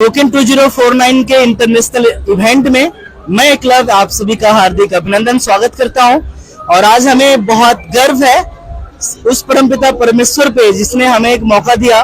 Token 2049 के international event में मैं एकलव्य आप सभी का हार्दिक अभिनंदन स्वागत करता हूं। और आज हमें बहुत गर्व है उस परमपिता परमेश्वर पे जिसने हमें एक मौका दिया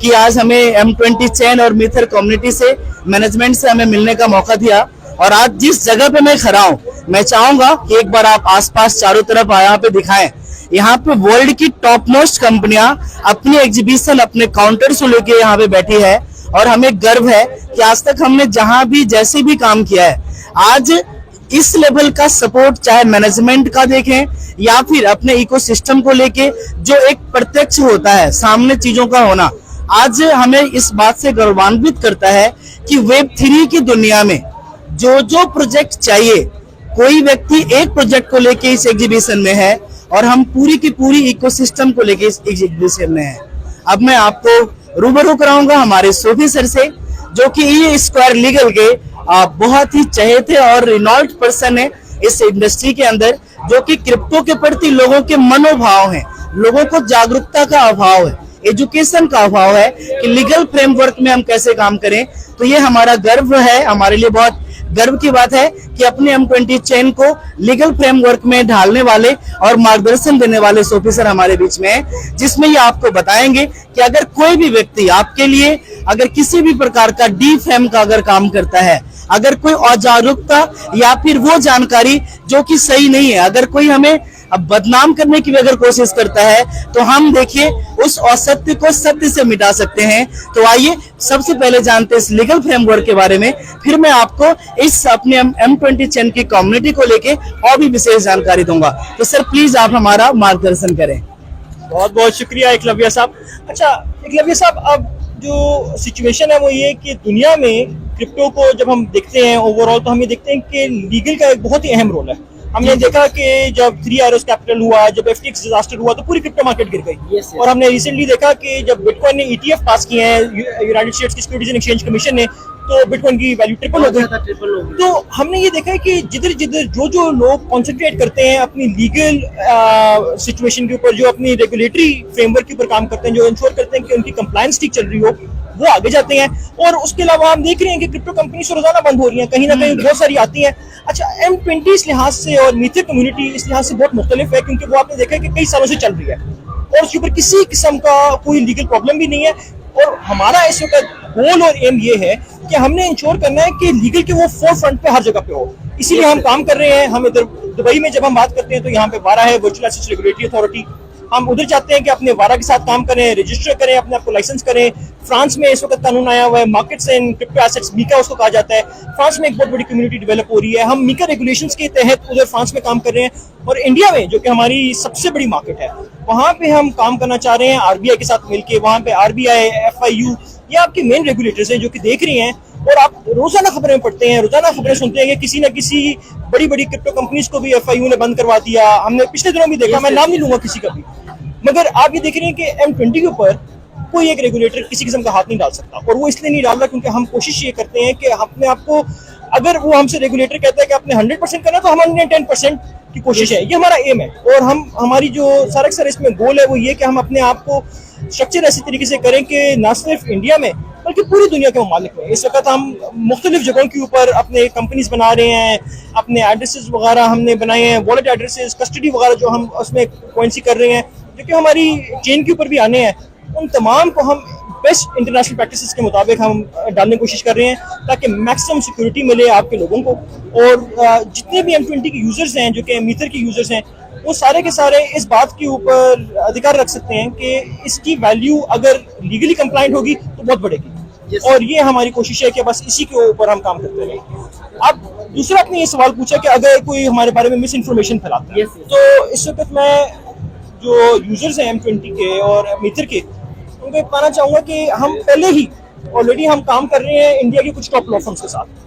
कि आज हमें M20 चैन और मीथर कम्युनिटी से मैनेजमेंट से हमें मिलने का मौका दिया। और आज जिस जगह पे मैं खड़ा हूं, मैं चाहूंगा कि एक बार आप आसपास चारों तरफ यहाँ पे दिखाएं। यहाँ पे वर्ल्ड की टॉप मोस्ट कंपनियां अपनी एग्जीबिशन अपने काउंटर से लेके यहाँ पे बैठी है। और हमें गर्व है कि आज तक हमने जहां भी जैसे भी काम किया है, आज इस लेवल का सपोर्ट चाहे मैनेजमेंट का देखें या फिर अपने इकोसिस्टम को लेके जो एक प्रत्यक्ष होता है सामने चीजों का होना, आज हमें इस बात से गौरवान्वित करता है कि वेब 3 की दुनिया में जो जो प्रोजेक्ट चाहिए, कोई व्यक्ति एक प्रोजेक्ट को लेके इस एग्जीबिशन में है और हम पूरी की पूरी इकोसिस्टम को लेके इस एग्जीबिशन में है। अब मैं आपको रूबरू कराऊंगा हमारे सोफी सर से, जो कि ये स्क्वायर लीगल के बहुत ही चहेते और रिनॉल्ड पर्सन है इस इंडस्ट्री के अंदर, जो कि क्रिप्टो के प्रति लोगों के मनोभाव हैं, लोगों को जागरूकता का अभाव है, एजुकेशन का अभाव है कि लीगल फ्रेमवर्क में हम कैसे काम करें। तो ये हमारा गर्व है, हमारे लिए बहुत गर्व की बात है कि अपने M20 चैन को लीगल फ्रेमवर्क में ढालने वाले और मार्गदर्शन देने वाले सोफी सर हमारे बीच में है, जिसमें ये आपको बताएंगे कि अगर कोई भी व्यक्ति आपके लिए अगर किसी भी प्रकार का डीफेम का अगर काम करता है, अगर कोई अजागरूकता या फिर वो जानकारी जो कि सही नहीं है, अगर कोई हमें अब बदनाम करने की भी अगर कोशिश करता है, तो हम देखिए उस असत्य को सत्य से मिटा सकते हैं। तो आइए सबसे पहले जानते हैं इस लीगल फ्रेमवर्क के बारे में, फिर मैं आपको इस अपने M20 चैन की कम्युनिटी को लेके और भी विशेष जानकारी दूंगा। तो सर प्लीज आप हमारा मार्गदर्शन करें। बहुत बहुत शुक्रिया एकलव्य साहब। अच्छा एकलव्य साहब, अब जो सिचुएशन है वो ये कि दुनिया में क्रिप्टो को जब हम देखते हैं ओवरऑल, तो हम ये देखते हैं कि लीगल का एक बहुत ही अहम रोल है। हमने देखा कि जब 3 आरोस कैपिटल हुआ, जब FTX डिजास्टर हुआ, तो पूरी क्रिप्टो मार्केट गिर गई। और हमने रिसेंटली देखा कि जब बिटकॉइन ने ETF पास किए हैं यूनाइटेड स्टेट्स की सिक्योरिटीज एंड एक्सचेंज कमीशन ने, तो बिटकॉइन की वैल्यू ट्रिपल हो गई। तो हमने ये देखा है कि जिधर जिधर जो जो लोग कॉन्सेंट्रेट करते हैं अपनी लीगल सिचुएशन के ऊपर, जो अपनी रेगुलेटरी फ्रेमवर्क के ऊपर काम करते हैं, जो इंश्योर करते हैं कि उनकी कंप्लायंस ठीक चल रही हो, वो आगे जाते हैं। और उसके अलावा हम देख रहे हैं कि क्रिप्टो कंपनीज रोजाना बंद हो रही हैं, कहीं ना कहीं बहुत सारी आती हैं। अच्छा, M20 इस लिहाज से और मीथर कम्युनिटी इस लिहाज से बहुत मुख्तलिफ है, क्योंकि वो आपने देखा है कि कई सालों से चल रही है और उसके ऊपर किसी किस्म का कोई लीगल प्रॉब्लम भी नहीं है। और हमारा इस वक्त गोल और एम ये है कि हमने इंश्योर करना है कि लीगल के वो फोर फ्रंट पे हर जगह पे हो, इसीलिए हम काम कर रहे हैं। हम इधर दुबई में जब हम बात करते हैं तो यहाँ पे वारा है, वर्चुअल एसेट्स रेगुलेटरी अथॉरिटी। हम उधर चाहते हैं कि अपने वारा के साथ काम करें, रजिस्टर करें, अपने आपको लाइसेंस करें। फ्रांस में इस वक्त कानून आया हुआ है, markets and crypto assets, MiCA उसको कहा जाता है। फ्रांस में एक बहुत बड़ी कम्युनिटी डेवलप हो रही है, हम मीका रेगुलेशंस के तहत उधर फ्रांस में काम कर रहे हैं। और इंडिया में जो कि हमारी सबसे बड़ी मार्केट है, वहाँ पे हम काम करना चाह रहे हैं RBI के साथ मिलकर। वहाँ पे RBI, FIU, ये आपके मेन रेगुलेटर्स हैं जो कि देख रही हैं। और आप रोजाना खबरें पढ़ते हैं, रोजाना खबरें सुनते हैं कि किसी न किसी बड़ी बड़ी क्रिप्टो कंपनीज को भी FIU ने बंद करवा दिया। हमने पिछले दिनों भी देखा, मैं नाम नहीं लूंगा किसी का भी, मगर आप ये देख रहे हैं कि M20 के ऊपर कोई एक रेगुलेटर किसी किस्म का हाथ नहीं डाल सकता। और वो इसलिए नहीं डाल रहा क्योंकि हम कोशिश ये करते हैं कि अपने आपको, अगर वो हमसे रेगुलेटर कहता है कि आपने 100% करना, तो हम 110% की कोशिश है। ये हमारा एम है। और हम हमारी जो सारा इसमें गोल है वो ये कि हम अपने आप को स्ट्रक्चर ऐसी तरीके से करें कि ना सिर्फ इंडिया में बल्कि पूरी दुनिया के ममालिक में। इस वक्त हम मुख्तलिफ जगहों के ऊपर अपने कंपनीज बना रहे हैं, अपने एड्रेसेस वगैरह हमने बनाए हैं, वॉलेट एड्रेसेस, कस्टडी वगैरह जो हम उसमें करेंसी कर रहे हैं, जो कि हमारी चेन के ऊपर भी आने हैं। उन तमाम को हम बेस्ट इंटरनेशनल प्रैक्टिसेस के मुताबिक हम डालने की कोशिश कर रहे हैं, ताकि मैक्सिमम सिक्योरिटी मिले आपके लोगों को। और जितने भी M20 के यूजर्स हैं, जो कि मीथर के यूजर्स हैं, वो सारे के सारे इस बात के ऊपर अधिकार रख सकते हैं कि इसकी वैल्यू अगर लीगली कंप्लाइंट होगी तो बहुत बढ़ेगी। और ये हमारी कोशिश है कि बस इसी के ऊपर हम काम करते रहें। अब दूसरा आपने ये सवाल पूछा कि अगर कोई हमारे बारे में मिस इन्फॉर्मेशन फैलाता है, तो इस वक्त मैं जो यूजर्स हैं M20 के और मीथर के, उनको बताना चाहूंगा कि हम पहले ही ऑलरेडी हम काम कर रहे हैं इंडिया के कुछ टॉप लॉ फर्म्स के साथ।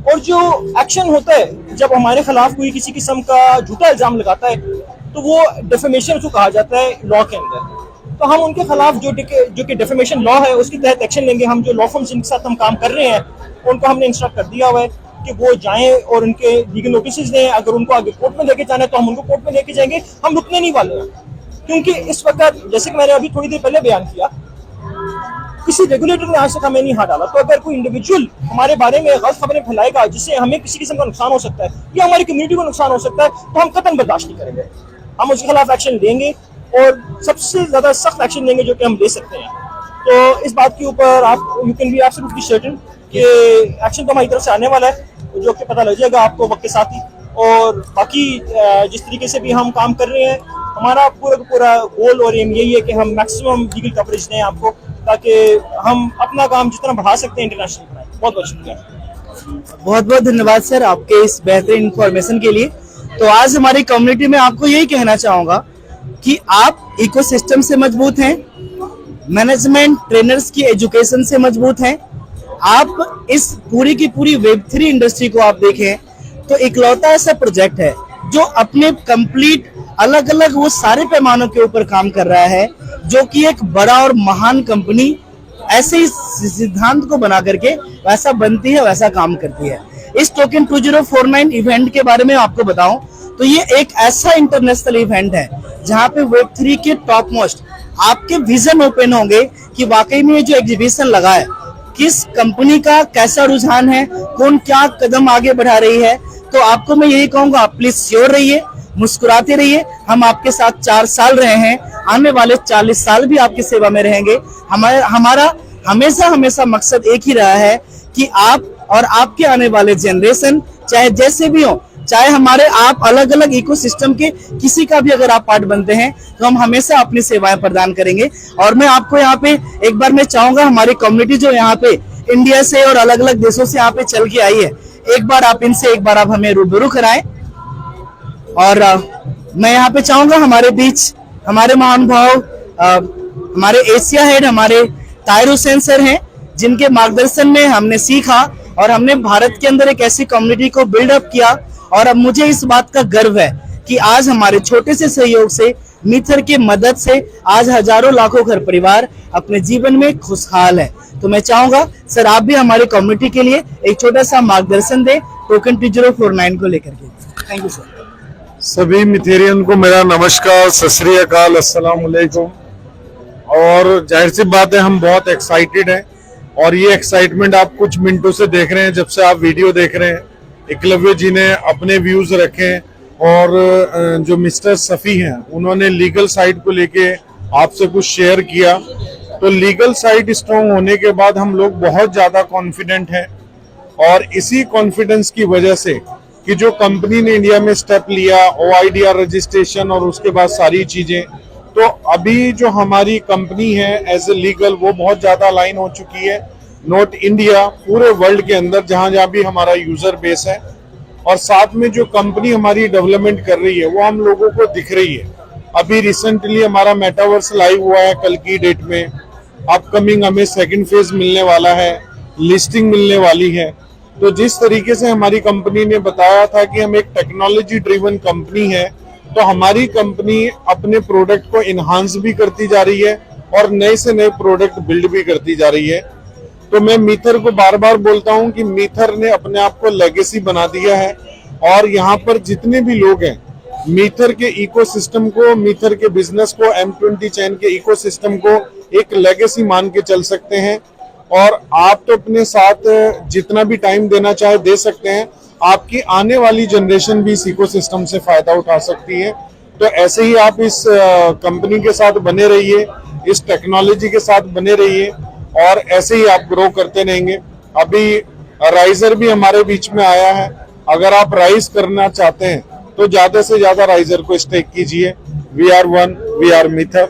और जो एक्शन होता है जब हमारे खिलाफ कोई किसी किस्म का झूठा इल्जाम लगाता है, तो वो डेफेमेशन उसको कहा जाता है लॉ के अंदर। तो हम उनके खिलाफ जो कि डेफेमेशन लॉ है उसके तहत एक्शन लेंगे। हम जो लॉ फर्म्स जिनके साथ हम काम कर रहे हैं उनको हमने इंस्ट्रक्ट कर दिया हुआ है कि वो जाएं और उनके लीगल नोटिस दें। अगर उनको आगे कोर्ट में लेके जाना है तो हम उनको कोर्ट में लेके जाएंगे। हम रुकने नहीं वाले हैं, क्योंकि इस वक्त जैसे कि मैंने अभी थोड़ी देर पहले बयान किया किसी रेगुलेटर ने आज तक हमें नहीं हाथ डाला। तो अगर कोई इंडिविजुअल हमारे बारे में गलत खबरें फैलाएगा जिससे हमें किसी किस्म का नुकसान हो सकता है या हमारी कम्युनिटी को नुकसान हो सकता है, तो हम कतई बर्दाश्त नहीं करेंगे। हम उसके खिलाफ एक्शन लेंगे और सबसे ज्यादा सख्त एक्शन लेंगे जो कि हम ले सकते हैं। तो इस बात के ऊपर आप you can be absolutely certain कि एक्शन तो हमारी तरफ से आने वाला है, जो कि पता लग जाएगा आपको वक्त के साथ ही। और बाकी जिस तरीके से भी हम काम कर रहे हैं, हमारा पूरा गोल और एम यही है कि हम मैक्सिमम लीगल कवरेज दें आपको, ताकि हम अपना काम जितना बढ़ा सकते हैं इंटरनेशनल बनाएं। बहुत बहुत शुक्रिया। बहुत बहुत धन्यवाद सर आपके इस बेहतरीन इंफॉर्मेशन के लिए। तो आज हमारी कम्युनिटी में आपको यही कहना चाहूंगा कि आप इकोसिस्टम से मजबूत हैं, मैनेजमेंट ट्रेनर्स की एजुकेशन से मजबूत हैं। आप इस पूरी की पूरी वेब3 इंडस्ट्री को आप देखें तो इकलौता ऐसा प्रोजेक्ट है जो अपने कंप्लीट अलग अलग वो सारे पैमानों के ऊपर काम कर रहा है, जो कि एक बड़ा और महान कंपनी ऐसे ही सिद्धांत को बना करके वैसा बनती है, वैसा काम करती है। इस टोकन 2049 इवेंट के बारे में आपको बताऊं तो ये एक ऐसा इंटरनेशनल इवेंट है जहां पे वेब3 के टॉप मोस्ट आपके विजन ओपन होंगे कि वाकई में ये जो एग्जीबिशन लगा है किस कंपनी का कैसा रुझान है, कौन क्या कदम आगे बढ़ा रही है। तो आपको मैं यही कहूंगा, आप प्लीज श्योर रहिए, मुस्कुराते रहिए। हम आपके साथ 4 साल रहे हैं, आने वाले 40 साल भी आपकी सेवा में रहेंगे। हमारा हमेशा मकसद एक ही रहा है कि आप और आपके आने वाले जनरेशन चाहे जैसे भी हो, चाहे हमारे आप अलग अलग इकोसिस्टम के किसी का भी अगर आप पार्ट बनते हैं, तो हम हमेशा अपनी सेवाएं प्रदान करेंगे। और मैं आपको यहाँ पे एक बार मैं चाहूंगा, हमारी कम्युनिटी जो यहाँ पे इंडिया से और अलग अलग देशों से यहाँ पे चल के आई है, एक बार आप इनसे एक बार आप हमें रूबरू कराएं। और मैं यहाँ पे चाहूंगा हमारे बीच हमारे महानुभाव हमारे एशिया हेड हमारे ताहिर हुसैन सर हैं, जिनके मार्गदर्शन में हमने सीखा और हमने भारत के अंदर एक ऐसी कम्युनिटी को बिल्डअप किया। और अब मुझे इस बात का गर्व है कि आज हमारे छोटे से सहयोग से, मीथर की मदद से आज हजारों लाखों घर परिवार अपने जीवन में खुशहाल है। तो मैं चाहूंगा सर आप भी हमारी कम्युनिटी के लिए एक छोटा सा मार्गदर्शन दें टोकन 2049 को लेकर के। Thank you sir. सभी मिथेरियन को मेरा नमस्कार, सत श्री अकाल, अस्सलाम वालेकुम। और जाहिर सी बात है, हम बहुत एक्साइटेड हैं और ये एक्साइटमेंट आप कुछ मिनटों से देख रहे हैं, जब से आप वीडियो देख रहे हैं। एकलव्य जी ने अपने व्यूज रखे और जो मिस्टर सफ़ी हैं उन्होंने लीगल साइड को लेके आपसे कुछ शेयर किया। तो लीगल साइड स्ट्रॉन्ग होने के बाद हम लोग बहुत ज़्यादा कॉन्फिडेंट हैं और इसी कॉन्फिडेंस की वजह से कि जो कंपनी ने इंडिया में स्टेप लिया, OIDR रजिस्ट्रेशन और उसके बाद सारी चीज़ें, तो अभी जो हमारी कंपनी है एज ए लीगल वो बहुत ज़्यादा अलाइन हो चुकी है। नॉट इंडिया, पूरे वर्ल्ड के अंदर जहाँ जहाँ भी हमारा यूजर बेस है। और साथ में जो कंपनी हमारी डेवलपमेंट कर रही है वो हम लोगों को दिख रही है। अभी रिसेंटली हमारा मेटावर्स लाइव हुआ है कल की डेट में। अपकमिंग हमें सेकंड फेज मिलने वाला है, लिस्टिंग मिलने वाली है। तो जिस तरीके से हमारी कंपनी ने बताया था कि हम एक टेक्नोलॉजी ड्रिवन कंपनी है, तो हमारी कंपनी अपने प्रोडक्ट को इन्हांस भी करती जा रही है और नए से नए प्रोडक्ट बिल्ड भी करती जा रही है। तो मैं मीथर को बार बार बोलता हूं कि मीथर ने अपने आप को लेगेसी बना दिया है और यहाँ पर जितने भी लोग हैं मीथर के इकोसिस्टम को, मीथर के बिजनेस को, M20 चैन के इकोसिस्टम को एक लेगेसी मान के चल सकते हैं। और आप तो अपने साथ जितना भी टाइम देना चाहे दे सकते हैं, आपकी आने वाली जनरेशन भी इस इकोसिस्टम से फायदा उठा सकती है। तो ऐसे ही आप इस कंपनी के साथ बने रहिए, इस टेक्नोलॉजी के साथ बने रहिए और ऐसे ही आप ग्रो करते रहेंगे। अभी राइजर भी हमारे बीच में आया है, अगर आप राइज करना चाहते हैं तो ज्यादा से ज्यादा राइजर को स्टेक कीजिए। We are one, we are Mither.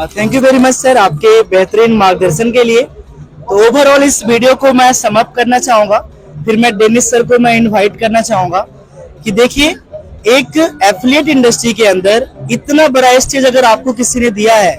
Thank you very much sir आपके बेहतरीन मार्गदर्शन के लिए। तो ओवरऑल इस वीडियो को मैं समअप करना चाहूंगा, फिर मैं डेनिस सर को मैं इनवाइट करना चाहूंगा कि देखिए, एक एफिलिएट इंडस्ट्री के अंदर इतना बड़ा स्टेज अगर आपको किसी ने दिया है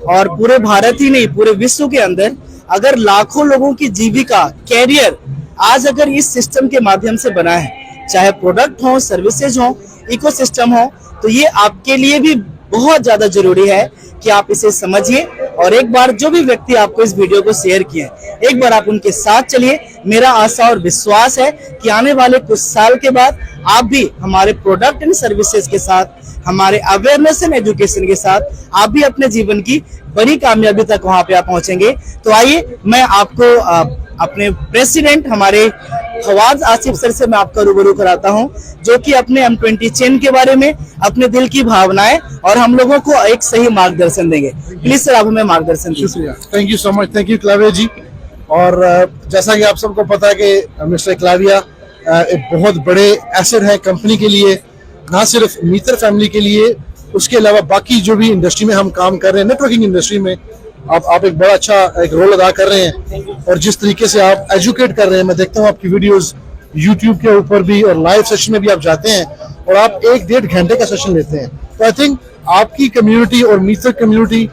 और पूरे भारत ही नहीं पूरे विश्व के अंदर अगर लाखों लोगों की जीविका, कैरियर आज अगर इस सिस्टम के माध्यम से बना है, चाहे प्रोडक्ट हो, सर्विसेज हो, इकोसिस्टम हो, तो ये आपके लिए भी बहुत ज्यादा जरूरी है कि आप इसे समझिए और एक बार जो भी व्यक्ति आपको इस वीडियो को शेयर किए हैं, एक बार आप उनके साथ चलिए। मेरा आशा और विश्वास है कि आने वाले कुछ साल के बाद आप भी हमारे प्रोडक्ट एंड सर्विसेज के साथ, हमारे अवेयरनेस एंड एजुकेशन के साथ आप भी अपने जीवन की बड़ी कामयाबी तक वहां पे आप पहुंचेंगे। तो आइए मैं आपको अपने प्रेसिडेंट हमारे फवाद आसिफ सर से मैं आपका रूबरू कराता हूं, जो कि अपने M20 चेन के बारे में अपने दिल की भावनाएं और हम लोगों को एक सही मार्गदर्शन देंगे। प्लीज सर आप हमें मार्गदर्शन कीजिए। Thank you so much, thank you Eklavya ji. और जैसा कि आप सबको पता है कि मिस्टर एकलव्य एक बहुत बड़े एसेट है कंपनी के लिए, ना सिर्फ मीतर फैमिली के लिए, उसके अलावा बाकी जो भी इंडस्ट्री में हम काम कर रहे हैं, नेटवर्किंग इंडस्ट्री में आप एक बड़ा अच्छा एक रोल अदा कर रहे हैं। और जिस तरीके से आप एजुकेट कर रहे हैं, मैं देखता हूँ आपकी वीडियोस यूट्यूब के ऊपर भी और लाइव सेशन में भी आप जाते हैं और आप 1-1.5 घंटे का सेशन लेते हैं। तो आई थिंक आपकी कम्युनिटी और मीतर कम्युनिटी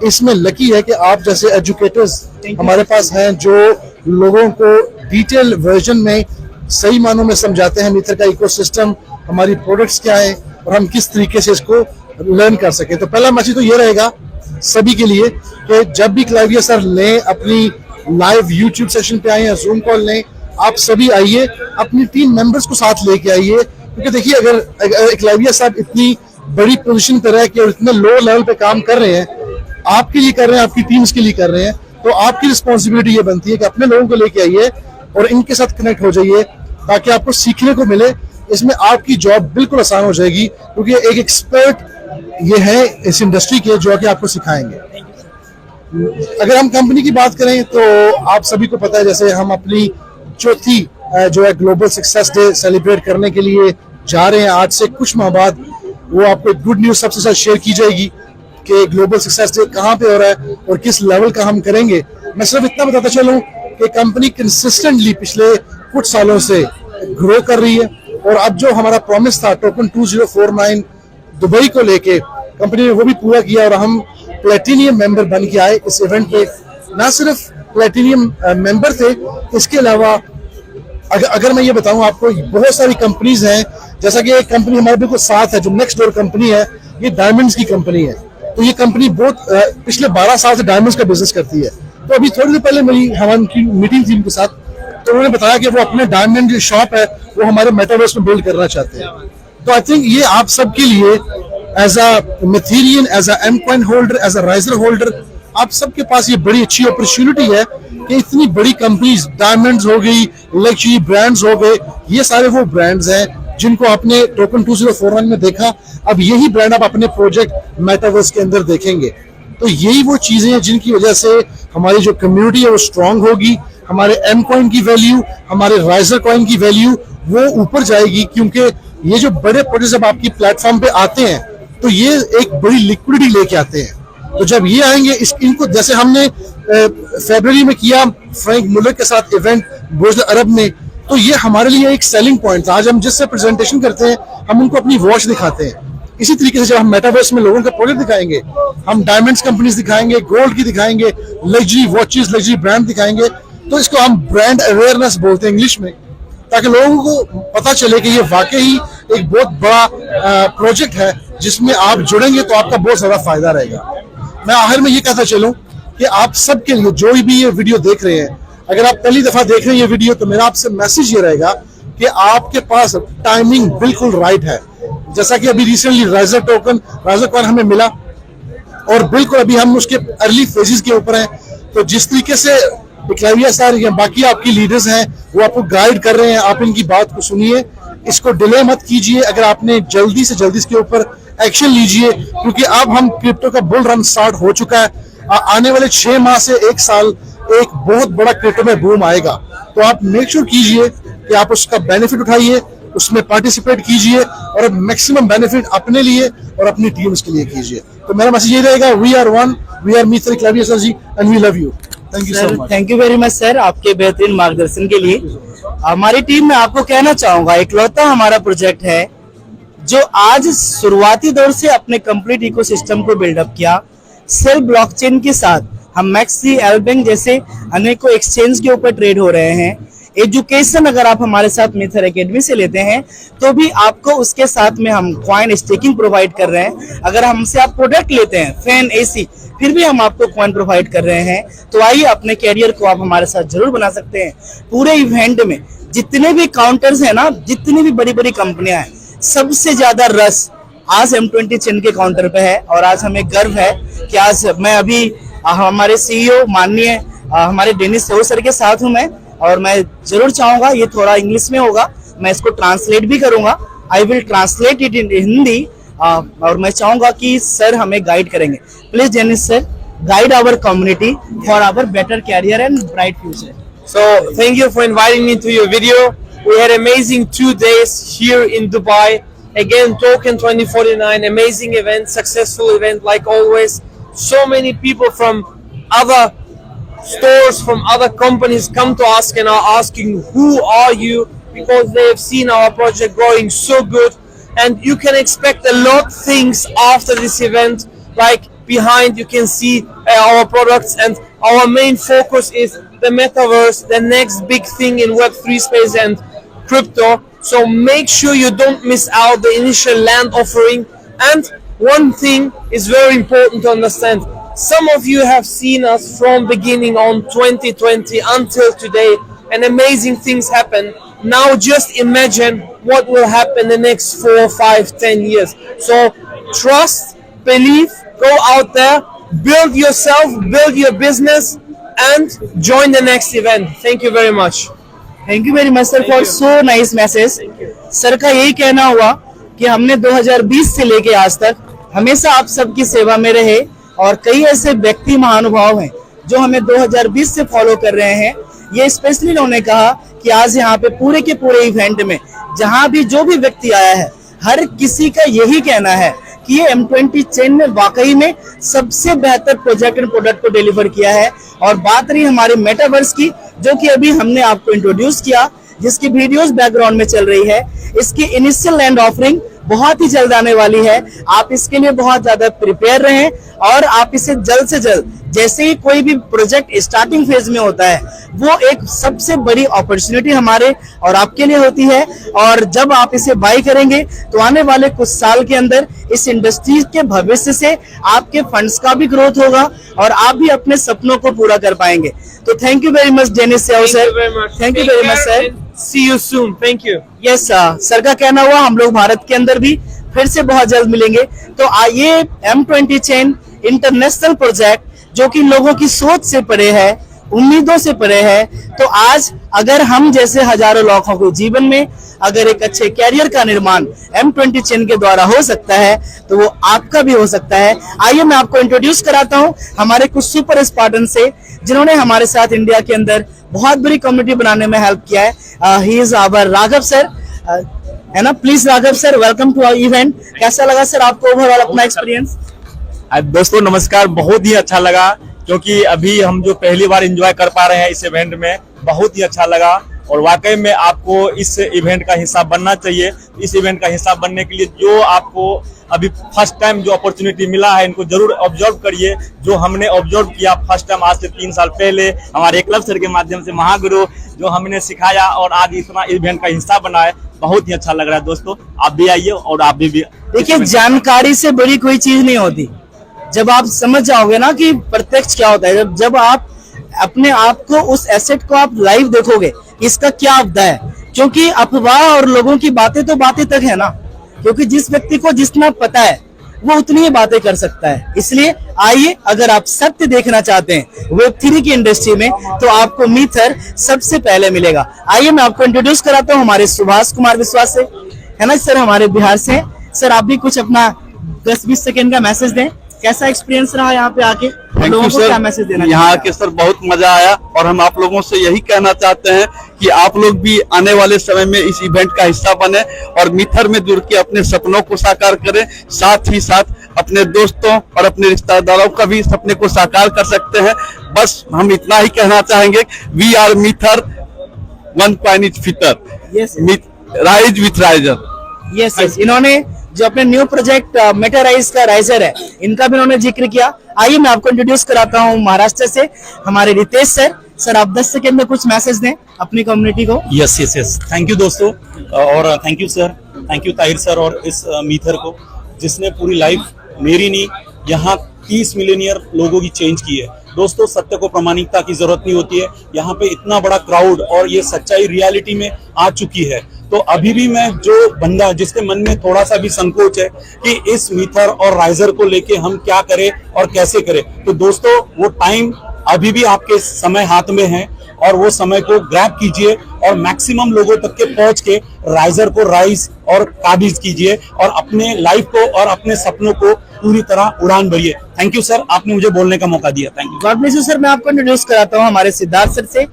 इसमें लकी है कि आप जैसे एजुकेटर्स हमारे पास हैं, जो लोगों को डिटेल वर्जन में सही मानों में समझाते हैं मीतर का इकोसिस्टम, हमारी प्रोडक्ट्स क्या है और हम किस तरीके से इसको लर्न कर सके। तो पहला मैसेज तो ये रहेगा सभी के लिए कि जब भी एकलव्य सर लें अपनी लाइव यूट्यूब सेशन पे आए या जूम कॉल लें, आप सभी आइए, अपनी टीम मेंबर्स को साथ लेके आइए। क्योंकि देखिए अगर एकलव्य साहब इतनी बड़ी पोजीशन पर है कि और इतने लो लेवल पे काम कर रहे हैं, आपके लिए कर रहे हैं, आपकी टीम्स के लिए कर रहे हैं, तो आपकी रिस्पॉन्सिबिलिटी ये बनती है कि अपने लोगों को लेके आइए और इनके साथ कनेक्ट हो जाइए ताकि आपको सीखने को मिले। इसमें आपकी जॉब बिल्कुल आसान हो जाएगी क्योंकि एक एक्सपर्ट ये है इस इंडस्ट्री के जो कि आपको सिखाएंगे। अगर हम कंपनी की बात करें तो आप सभी को पता है, जैसे हम अपनी चौथी जो है ग्लोबल सक्सेस डे सेलिब्रेट करने के लिए जा रहे हैं आज से कुछ माह बाद। वो आपको एक गुड न्यूज सबसे साथ शेयर की जाएगी कि ग्लोबल सक्सेस डे कहाँ पे हो रहा है और किस लेवल का हम करेंगे। मैं सिर्फ इतना बताता चलूं कि कंपनी कंसिस्टेंटली पिछले कुछ सालों से ग्रो कर रही है और अब जो हमारा प्रॉमिस था टोकन 2049 दुबई को लेके, कंपनी ने वो भी पूरा किया और हम प्लेटिनियम मेंबर बन के आए इस इवेंट पे। ना सिर्फ प्लेटिनियम मेंबर थे, इसके अलावा अगर मैं ये बताऊं आपको, बहुत सारी कंपनीज हैं, जैसा कि एक कंपनी हमारे बिल्कुल साथ है जो नेक्स्ट डोर कंपनी है, ये डायमंड्स की कंपनी है। तो ये कंपनी बहुत पिछले 12 साल से डायमंड्स का बिजनेस करती है। तो अभी थोड़ी देर पहले मेरी हमारी मीटिंग थी उनके साथ, तो उन्होंने बताया कि वो अपने डायमंड जो शॉप है वो हमारे मेटावर्स में बिल्ड करना चाहते हैं। तो आई थिंक ये आप सबके लिए as a Mitherian, as a M coin holder, as a riser holder, आप सबके पास ये बड़ी अच्छी अपॉर्चुनिटी है कि इतनी बड़ी कंपनीज, डायमंड्स हो गई, लग्जरी ब्रांड्स हो गए, ये सारे वो ब्रांड्स हैं जिनको आपने टोकन 2049 में देखा। अब यही ब्रांड आप अपने प्रोजेक्ट मेटावर्स के अंदर देखेंगे। तो यही वो चीजें हैं जिनकी वजह से हमारी जो कम्युनिटी है वो स्ट्रांग होगी, हमारे एम कॉइन की वैल्यू, हमारे राइजर कॉइन की वैल्यू वो ऊपर जाएगी। क्योंकि ये जो बड़े प्रोजेक्ट जब आपकी प्लेटफॉर्म पे आते हैं तो ये एक बड़ी लिक्विडिटी लेके आते हैं। तो जब ये आएंगे इनको, जैसे हमने फरवरी में किया फ्रैंक मुलर के साथ इवेंट बुर्ज अरब में, तो ये हमारे लिए एक सेलिंग पॉइंट था। आज हम जिससे प्रेजेंटेशन करते हैं हम उनको अपनी वॉच दिखाते हैं। इसी तरीके से जब हम मेटावर्स में लोगों का प्रोडक्ट दिखाएंगे, हम डायमंड्स कंपनीज दिखाएंगे, गोल्ड की दिखाएंगे, लग्जरी वॉचेस, लग्जरी ब्रांड दिखाएंगे, तो इसको हम ब्रांड अवेयरनेस बोलते हैं इंग्लिश में, ताकि लोगों को पता चले कि ये वाकई एक बहुत बड़ा प्रोजेक्ट है जिसमें आप जुड़ेंगे तो आपका बहुत ज्यादा फायदा रहेगा। मैं आखिर में ये कहता चलूं कि आप सबके लिए जो भी ये वीडियो देख रहे हैं, अगर आप पहली दफा देख रहे हैं ये वीडियो, तो मेरा आपसे मैसेज ये रहेगा कि आपके पास टाइमिंग बिल्कुल राइट है। जैसा कि अभी रिसेंटली राइजर कॉइन हमें मिला और बिल्कुल अभी हम उसके अर्ली फेजेस के ऊपर हैं। तो जिस तरीके से एकलव्य सर या बाकी आपकी लीडर्स हैं वो आपको गाइड कर रहे हैं, आप इनकी बात को सुनिए, इसको डिले मत कीजिए। अगर आपने जल्दी से जल्दी इसके ऊपर एक्शन लीजिए, क्योंकि अब हम क्रिप्टो का बुल रन स्टार्ट हो चुका है। आने वाले 6 माह से 1 साल एक बहुत बड़ा क्रिप्टो में बूम आएगा। तो आप मेक श्योर कीजिए कि आप उसका बेनिफिट उठाइए, उसमें पार्टिसिपेट कीजिए और मैक्सिमम बेनिफिट अपने लिए और अपनी टीम्स के लिए कीजिए। तो मेरा मैसेज ये रहेगा, we are one, we are Mither Eklavya sir ji and we love you. Thank you so much. Thank you very much sir आपके बेहतरीन मार्गदर्शन के लिए। हमारी टीम में आपको कहना चाहूंगा, इकलौता हमारा प्रोजेक्ट है जो आज शुरुआती दौर से अपने कंप्लीट इकोसिस्टम को बिल्डअप किया। सेल ब्लॉकचेन के साथ हम मैक्सी, एल्बैंक जैसे अनेकों एक्सचेंज के ऊपर ट्रेड हो रहे हैं। एजुकेशन अगर आप हमारे साथ मिथर एकेडमी से लेते हैं तो भी आपको उसके साथ में हम कॉइन स्टेकिंग प्रोवाइड कर रहे हैं। अगर हमसे आप प्रोडक्ट लेते हैं फैन एसी, फिर भी हम आपको कॉइन प्रोवाइड कर रहे हैं। तो आइए अपने कैरियर को आप हमारे साथ जरूर बना सकते हैं। पूरे इवेंट में जितने भी काउंटर्स हैं ना, जितनी भी बड़ी बड़ी कंपनियां हैं, सबसे ज्यादा रस आज M20 चैन के काउंटर पे है। और आज हमें गर्व है कि आज मैं अभी हमारे सीईओ माननीय हमारे डेनिस सेहो सर के साथ हूं मैं, और मैं जरूर चाहूंगा, ये थोड़ा इंग्लिश में होगा, मैं इसको ट्रांसलेट भी करूंगा। I will translate it in Hindi. और मैं चाहूंगा कि सर हमें गाइड करेंगे। Please Dennis sir, guide our community for our better career and bright future. So thank you for inviting me to your video. We had amazing 2 days here in Dubai. Again, Token 2049, amazing event, successful event like always. So many people from other stores, from other companies come to us and are asking, who are you? Because they have seen our project growing so good. And you can expect a lot things after this event, like behind you can see our products, and our main focus is the metaverse, the next big thing in Web3 space and crypto. So make sure you don't miss out the initial land offering. And one thing is very important to understand. Some of you have seen us from beginning on 2020 until today, and amazing things happen. Now just imagine what will happen the next 4, 5, 10 years. So trust, believe, go out there, build yourself, build your business, and join the next event. Thank you very much. Thank you very much sir for so nice message. Sir का यही कहना हुआ कि हमने 2020 से लेके आज तक हमेशा आप सबकी सेवा में रहे, और कई ऐसे व्यक्ति महानुभाव हैं जो हमें 2020 से फॉलो कर रहे हैं। ये स्पेशली उन्होंने कहा कि आज यहाँ पे पूरे के पूरे इवेंट में जहां भी जो भी व्यक्ति आया है, हर किसी का यही कहना है कि ये M20 चेन ने वाकई में सबसे बेहतर प्रोजेक्ट एंड प्रोडक्ट को डिलीवर किया है। और बात रही हमारे मेटावर्स की, जो कि अभी हमने आपको इंट्रोड्यूस किया, जिसकी वीडियोस बैकग्राउंड में चल रही है, इसकी इनिशियल लैंड ऑफरिंग बहुत ही जल्द आने वाली है। आप इसके लिए बहुत ज्यादा प्रिपेयर रहें, और आप इसे जल्द से जल्द, जैसे ही कोई भी प्रोजेक्ट स्टार्टिंग फेज में होता है, वो एक सबसे बड़ी अपॉर्चुनिटी हमारे और आपके लिए होती है। और जब आप इसे बाय करेंगे तो आने वाले कुछ साल के अंदर इस इंडस्ट्री के भविष्य से आपके फंड्स का भी ग्रोथ होगा, और आप भी अपने सपनों को पूरा कर पाएंगे। तो thank you very much Dennis Seho sir, thank you very much sir. See you soon. Thank you. Yes sir का कहना हुआ हम लोग भारत के अंदर भी फिर से बहुत जल्द मिलेंगे। तो ये M20 चेन इंटरनेशनल प्रोजेक्ट, जो कि लोगों की सोच से परे है, उम्मीदों से परे है, तो आज अगर हम जैसे हजारों लोगों को जीवन में अगर एक अच्छे कैरियर का निर्माण M20 चेन के द्वारा हो सकता है, तो वो आपका भी हो सकता है। आइए मैं आपको इंट्रोड्यूस कराता हूं हमारे कुछ सुपर स्पार्टन से, जिन्होंने हमारे साथ इंडिया के अंदर बहुत बड़ी कम्युनिटी बनाने में हेल्प किया है। He is our Raghav sir, है ना? Please Raghav sir, welcome to our event. कैसा लगा सर आपको ओवरऑल अपना एक्सपीरियंस? दोस्तों नमस्कार, बहुत ही अच्छा लगा, क्योंकि अभी हम जो पहली बार एंजॉय कर पा रहे हैं इस इवेंट में, बहुत ही अच्छा लगा। और वाकई में आपको इस इवेंट का हिस्सा बनना चाहिए। इस इवेंट का हिस्सा बनने के लिए जो आपको अभी फर्स्ट टाइम जो अपॉर्चुनिटी मिला है, इनको जरूर ऑब्जर्व करिए। जो हमने ऑब्जर्व किया फर्स्ट टाइम आज से 3 साल पहले हमारे एकलव्य सर के माध्यम से, महागुरु जो हमने सिखाया और आज इतना इवेंट का हिस्सा बना है, बहुत ही अच्छा लग रहा है। दोस्तों आप भी आइए और आप भी देखिए, जानकारी से बड़ी कोई चीज नहीं होती। जब आप समझ जाओगे ना कि प्रत्यक्ष क्या होता है, जब आप अपने आप को उस एसेट को आप लाइव देखोगे, इसका क्या आपदा है। क्योंकि अफवाह और लोगों की बातें तो बातें तक है ना, क्योंकि जिस व्यक्ति को जितना पता है वो उतनी ही बातें कर सकता है। इसलिए आइए, अगर आप सत्य देखना चाहते हैं Web3 की इंडस्ट्री में, तो आपको मीथर सबसे पहले मिलेगा। आइए मैं आपको इंट्रोड्यूस कराता हूँ हमारे सुभाष कुमार विश्वास से, है ना सर, हमारे बिहार से। सर आप भी कुछ अपना 10-20 सेकेंड का मैसेज दें। कैसा एक्सपीरियंस रहा यहाँ पे आके, लोगों को क्या मैसेज देना? यहाँ आके सर बहुत मजा आया, और हम आप लोगों से यही कहना चाहते हैं कि आप लोग भी आने वाले समय में इस इवेंट का हिस्सा बने और मीथर में जुड़ के अपने सपनों को साकार करें। साथ ही साथ अपने दोस्तों और अपने रिश्तेदारों का भी सपने को साकार कर सकते हैं। बस हम इतना ही कहना चाहेंगे, we are Mither, one coin is fitter, rise with riser. Yes, इन्होंने जो अपने न्यू प्रोजेक्ट मेटाराइज का राइजर है, इनका भी उन्होंने जिक्र किया। आइए मैं आपको इंट्रोड्यूस कराता हूँ महाराष्ट्र से हमारे रितेश सर, सर आप 10 सेकंड में कुछ मैसेज दें अपनी कम्युनिटी को। Yes yes yes, thank you दोस्तों, और thank you sir, thank you Tahir sir और इस मीथर को, जिसने पूरी लाइफ मेरी नहीं, यहाँ 30 मिलियनियर लोगों की चेंज की है। दोस्तों, सत्य को प्रामाणिकता की जरूरत नहीं होती है, यहाँ पे इतना बड़ा क्राउड और ये सच्चाई रियलिटी में आ चुकी है। तो अभी भी मैं जो बंदा जिसके मन में थोड़ा सा भी संकोच है कि इस मीथर और राइजर को लेके हम क्या करें और कैसे करें, तो दोस्तों वो टाइम अभी भी आपके समय हाथ में है और वो समय को ग्रैब कीजिए और मैक्सिमम लोगों तक के पहुंच के राइजर को राइज और काबिज कीजिए और अपने लाइफ को और अपने सपनों को पूरी तरह उड़ान भरिए। थैंक यू सर, आपने मुझे बोलने का मौका दिया। Thank you. God bless you sir. मैं आपको इंट्रोड्यूस कराता हूँ हमारे सिद्धार्थ सर से,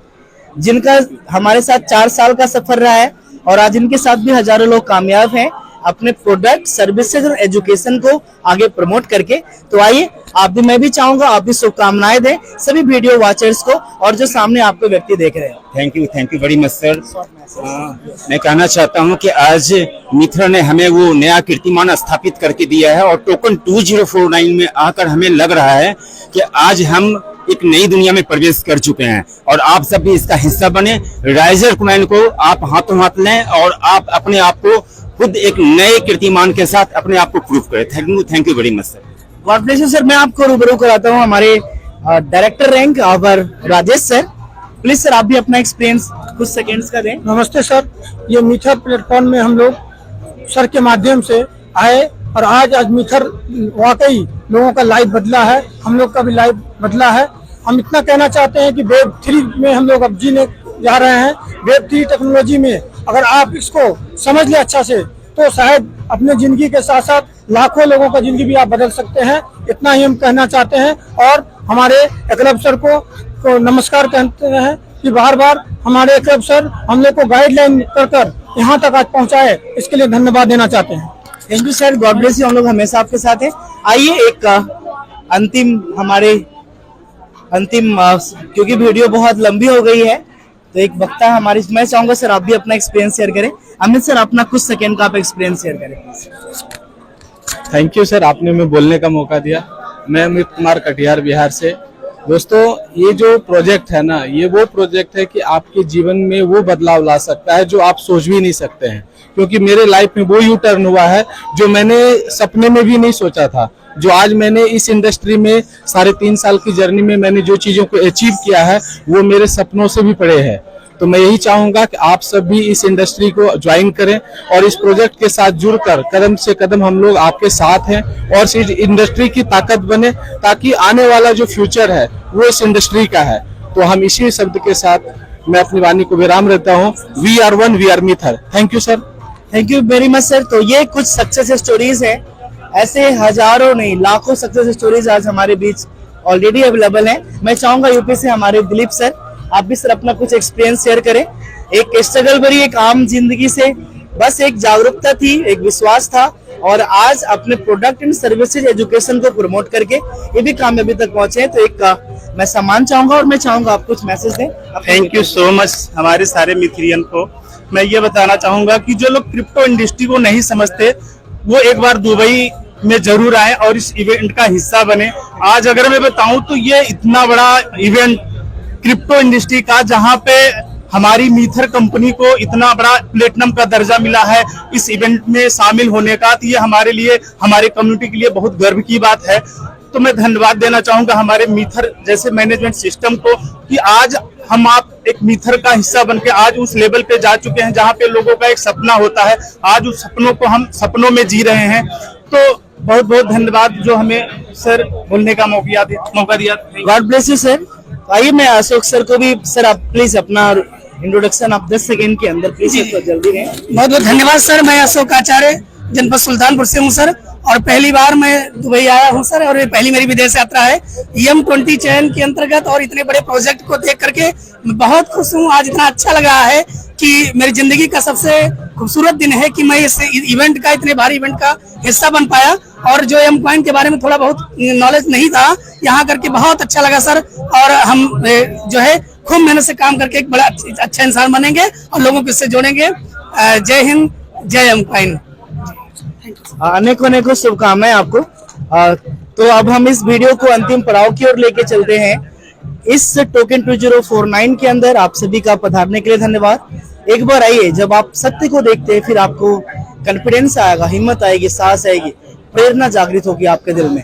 जिनका हमारे साथ 4 साल का सफर रहा है और आज इनके साथ भी हजारों लोग कामयाब हैं अपने प्रोडक्ट, सर्विसेज और एजुकेशन को आगे प्रमोट करके। तो आइए, आप भी, मैं भी चाहूंगा आप भी शुभकामनाएं दें सभी वीडियो वॉचर्स को और जो सामने आपको व्यक्ति देख रहे हैं। Thank you very much sir. मैं कहना चाहता हूं कि आज मिथर ने हमें वो नया कीर्तिमान स्थापित करके दिया है और टोकन 2049 में आकर हमें लग रहा है कि आज हम एक नई दुनिया में प्रवेश कर चुके हैं और आप सब भी इसका हिस्सा बने। राइजर कॉइन को आप हाथों हाथ लें और आप अपने आप को खुद एक नए कीर्तिमान के साथ अपने आप को प्रूव करें। Thank you very much sir. God bless you sir. मैं आपको रूबरू कराता हूँ हमारे डायरेक्टर रैंक और राजेश सर। प्लीज सर, आप भी अपना एक्सपीरियंस कुछ सेकेंड्स का दें। नमस्ते सर, ये मीथर प्लेटफॉर्म में हम लोग सर के माध्यम से आए और आज मीथर वाकई लोगों का लाइफ बदला है, हम लोग का भी लाइफ बदला है। हम इतना कहना चाहते हैं कि वेब 3 में हम लोग अब जीने जा रहे हैं। वेब 3 टेक्नोलॉजी में अगर आप इसको समझ ले अच्छा से तो शायद अपने जिंदगी के साथ साथ लाखों लोगों का जिंदगी भी आप बदल सकते हैं। इतना ही हम कहना चाहते हैं और हमारे एकलव्य सर को नमस्कार कहते हैं कि बार बार हमारे एकलव्य सर हम लोग को गाइडलाइन कर यहाँ तक आज पहुँचाए, इसके लिए धन्यवाद देना चाहते हैं। Thank you sir, God bless you. हम लोग हमेशा आपके साथ हैं। आइए एक अंतिम क्योंकि वीडियो बहुत लंबी हो गई है तो एक वक्ता हमारी, मैं चाहूंगा सर आप भी अपना एक्सपीरियंस शेयर करें। अमित सर, अपना कुछ सेकंड का आप एक्सपीरियंस शेयर करें। थैंक यू सर, आपने हमें बोलने का मौका दिया। मैं अमित कुमार कटिहार बिहार से। दोस्तों, ये जो प्रोजेक्ट है ना, ये वो प्रोजेक्ट है कि आपके जीवन में वो बदलाव ला सकता है जो आप सोच भी नहीं सकते हैं, क्योंकि मेरे लाइफ में वो यू टर्न हुआ है जो मैंने सपने में भी नहीं सोचा था। जो आज मैंने इस इंडस्ट्री में 3.5 साल की जर्नी में मैंने जो चीजों को अचीव किया है वो मेरे सपनों से भी परे है। तो मैं यही चाहूंगा कि आप सब भी इस इंडस्ट्री को ज्वाइन करें और इस प्रोजेक्ट के साथ जुड़कर कदम से कदम हम लोग आपके साथ हैं और इस इंडस्ट्री की ताकत बने, ताकि आने वाला जो फ्यूचर है वो इस इंडस्ट्री का है। तो हम इसी शब्द के साथ मैं अपनी वाणी को विराम रहता हूँ। We are one, we are Mither. Thank you sir. Thank you very much sir. तो ये कुछ सक्सेस स्टोरीज है, ऐसे हजारों नहीं लाखों सक्सेस स्टोरीज आज हमारे बीच ऑलरेडी अवेलेबल हैं। मैं चाहूंगा यूपी से हमारे दिलीप सर, आप भी सर अपना कुछ एक्सपीरियंस शेयर करें। एक स्ट्रगल भरी एक आम जिंदगी से बस एक जागरूकता थी, एक विश्वास था और आज अपने प्रोडक्ट एंड सर्विसेज एजुकेशन को प्रमोट करके ये भी कामयाबी तक पहुंचे हैं। तो एक मैं सम्मान चाहूंगा और मैं चाहूंगा आप कुछ मैसेज दें। थैंक यू सो मच हमारे सारे मिथरियन को। मैं ये बताना चाहूंगा कि जो लोग क्रिप्टो इंडस्ट्री को नहीं समझते वो एक बार दुबई में जरूर आए और इस इवेंट का हिस्सा बने। आज अगर मैं बताऊं तो ये इतना बड़ा इवेंट क्रिप्टो इंडस्ट्री का, जहां पे हमारी मीथर कंपनी को इतना बड़ा प्लेटिनम का दर्जा मिला है इस इवेंट में शामिल होने का, तो ये हमारे लिए, हमारे कम्युनिटी के लिए बहुत गर्व की बात है। तो मैं धन्यवाद देना चाहूंगा हमारे मीथर जैसे मैनेजमेंट सिस्टम को कि आज हम आप एक मीथर का हिस्सा बनके आज उस लेवल पे जा चुके हैं जहां पे लोगों का एक सपना होता है, आज उस सपनों को हम सपनों में जी रहे हैं। तो बहुत बहुत धन्यवाद जो हमें सर बोलने का मौका दिया। God bless you sir. आइए मैं अशोक सर को भी, सर आप प्लीज अपना इंट्रोडक्शन आप 10 सेकंड के अंदर प्लीज तो जल्दी दें। बहुत बहुत धन्यवाद सर। मैं अशोक आचार्य जनपद सुल्तानपुर से हूँ सर और पहली बार मैं दुबई आया हूँ सर और ये पहली मेरी विदेश यात्रा है EM20 चयन के अंतर्गत और इतने बड़े प्रोजेक्ट को देख करके मैं बहुत खुश हूँ। आज इतना अच्छा लग रहा है कि मेरी जिंदगी का सबसे खूबसूरत दिन है कि मैं इस इवेंट का, इतने भारी इवेंट का हिस्सा बन पाया और जो M कॉइन के बारे में थोड़ा बहुत नॉलेज नहीं था, यहाँ करके बहुत अच्छा लगा सर। और हम जो है खूब मेहनत से काम करके एक बड़ा अच्छा इंसान बनेंगे और लोगों को इससे जोड़ेंगे। जय हिंद, जय M कॉइन। अनेकों शुभकामनाएं आपको। तो अब हम इस वीडियो को अंतिम पड़ाव की ओर लेके चलते हैं। इस टोकन 2049 के अंदर आप सभी का पधारने के लिए धन्यवाद। एक बार आइए, जब आप सत्य को देखते हैं फिर आपको कॉन्फिडेंस आएगा, हिम्मत आएगी, साहस आएगी, प्रेरणा जागृत होगी आपके दिल में।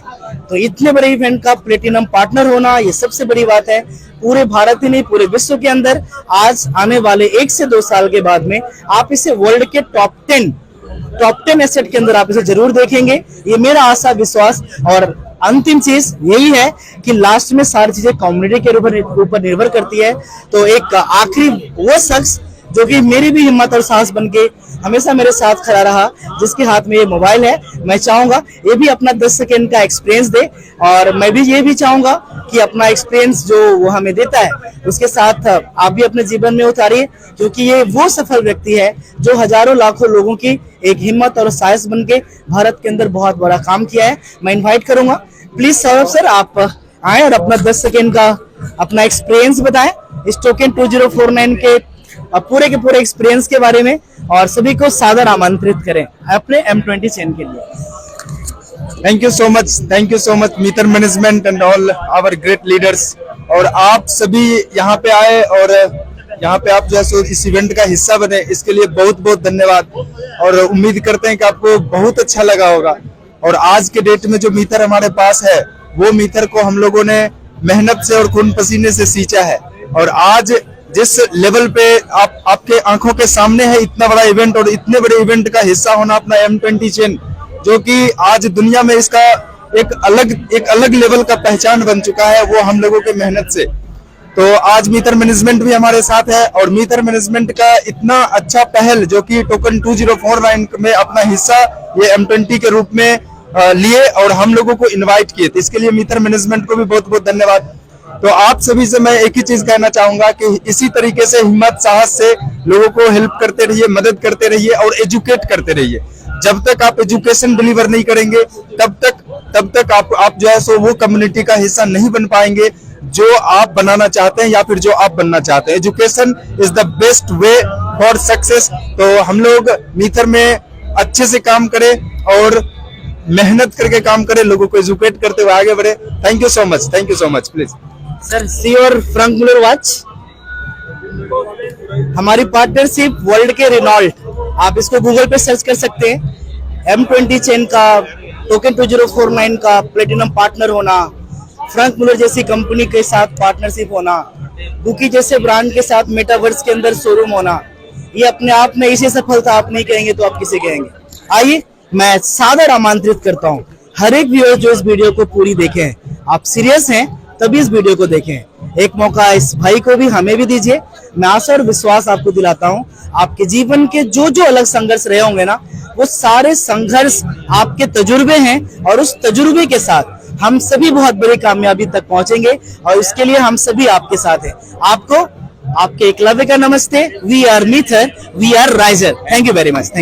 तो इतने बड़े इवेंट का प्लेटिनम पार्टनर होना ये सबसे बड़ी बात है। पूरे भारत ही नहीं, पूरे विश्व के अंदर आज आने वाले 1 से 2 साल के बाद में आप इसे वर्ल्ड के टॉप 10 एसेट के अंदर आप इसे जरूर देखेंगे। ये मेरा आशा, विश्वास। और अंतिम चीज यही है कि लास्ट में सारी चीजें कम्युनिटी के ऊपर निर्भर करती है। तो एक आखिरी वो शख्स जो कि मेरी भी हिम्मत और साहस बनके हमेशा मेरे साथ खड़ा रहा, जिसके हाथ में ये मोबाइल है, मैं चाहूंगा ये भी अपना 10 सेकेंड का एक्सपीरियंस दे। और मैं भी ये भी चाहूंगा कि अपना एक्सपीरियंस जो वो हमें देता है उसके साथ आप भी अपने जीवन में उतारिए, क्योंकि ये वो सफल व्यक्ति है जो हजारों लाखों लोगों की एक हिम्मत और साहस बनके भारत के अंदर बहुत बड़ा काम किया है। मैं इन्वाइट करूंगा, प्लीज सौरभ सर आप आए और अपना 10 सेकेंड का अपना एक्सपीरियंस बताएं इस टोकन 2049 के पूरे के पूरे एक्सपीरियंस के बारे में, और सभी को सादर आमंत्रित करें अपने M20 चैन के लिए। Thank you so much meter management and all our great leaders. और आप सभी यहाँ पे आए और यहाँ पे आप जो है सो इस इवेंट का हिस्सा बने, इसके लिए बहुत बहुत धन्यवाद। और उम्मीद करते हैं कि आपको बहुत अच्छा लगा होगा। और आज के डेट में जो मीटर हमारे पास है वो मीटर को हम लोगों ने मेहनत से और खून पसीने से सींचा है। और आज जिस लेवल पे आपके आंखों के सामने है इतना बड़ा इवेंट, और इतने बड़े इवेंट का हिस्सा होना अपना M20 चेन, जो कि आज दुनिया में इसका एक अलग लेवल का पहचान बन चुका है, वो हम लोगों के मेहनत से। तो आज मीटर मैनेजमेंट भी हमारे साथ है, और मीटर मैनेजमेंट का इतना अच्छा पहल जो कि टोकन 2049 में अपना हिस्सा ये M20 के रूप में लिए और हम लोगों को इनवाइट किए, तो इसके लिए मीटर मैनेजमेंट को भी बहुत बहुत धन्यवाद। तो आप सभी से मैं एक ही चीज कहना चाहूंगा कि इसी तरीके से हिम्मत साहस से लोगों को हेल्प करते रहिए, मदद करते रहिए और एजुकेट करते रहिए। जब तक आप एजुकेशन डिलीवर नहीं करेंगे तब तक आप जो है सो वो कम्युनिटी का हिस्सा नहीं बन पाएंगे जो आप बनाना चाहते हैं या फिर जो आप बनना चाहते हैं। Education is the best way for success. तो हम लोग मीटर में अच्छे से काम करें और मेहनत करके काम करें, लोगों को एजुकेट करते हुए आगे बढ़े। Thank you so much. Please sir, सी और फ्रैंक मुलर वॉच हमारी पार्टनरशिप वर्ल्ड के रिनॉल्ट, आप इसको गूगल पे सर्च कर सकते हैं। M20 चेन का टोकन 2049 का प्लेटिनम पार्टनर होना, फ्रैंक मुलर जैसी कंपनी के साथ पार्टनरशिप होना, बुकी जैसे ब्रांड के साथ मेटावर्स के अंदर शोरूम होना, ये अपने आप में इसी सफलता आप नहीं कहेंगे तो आप किसे कहेंगे। आइए मैं सादर आमंत्रित करता हूँ हर एक व्यूअर जो इस वीडियो को पूरी देखें। आप सीरियस हैं तभी इस वीडियो को देखें। एक मौका इस भाई को भी हमें भी दीजिए। मैं आशा और विश्वास आपको दिलाता हूं आपके जीवन के जो जो अलग संघर्ष रहे होंगे ना, वो सारे संघर्ष आपके तजुर्बे हैं, और उस तजुर्बे के साथ हम सभी बहुत बड़ी कामयाबी तक पहुंचेंगे, और इसके लिए हम सभी आपके साथ हैं। आपको आपके एकलव्य का नमस्ते। We are meter, we are riser. Thank you very much.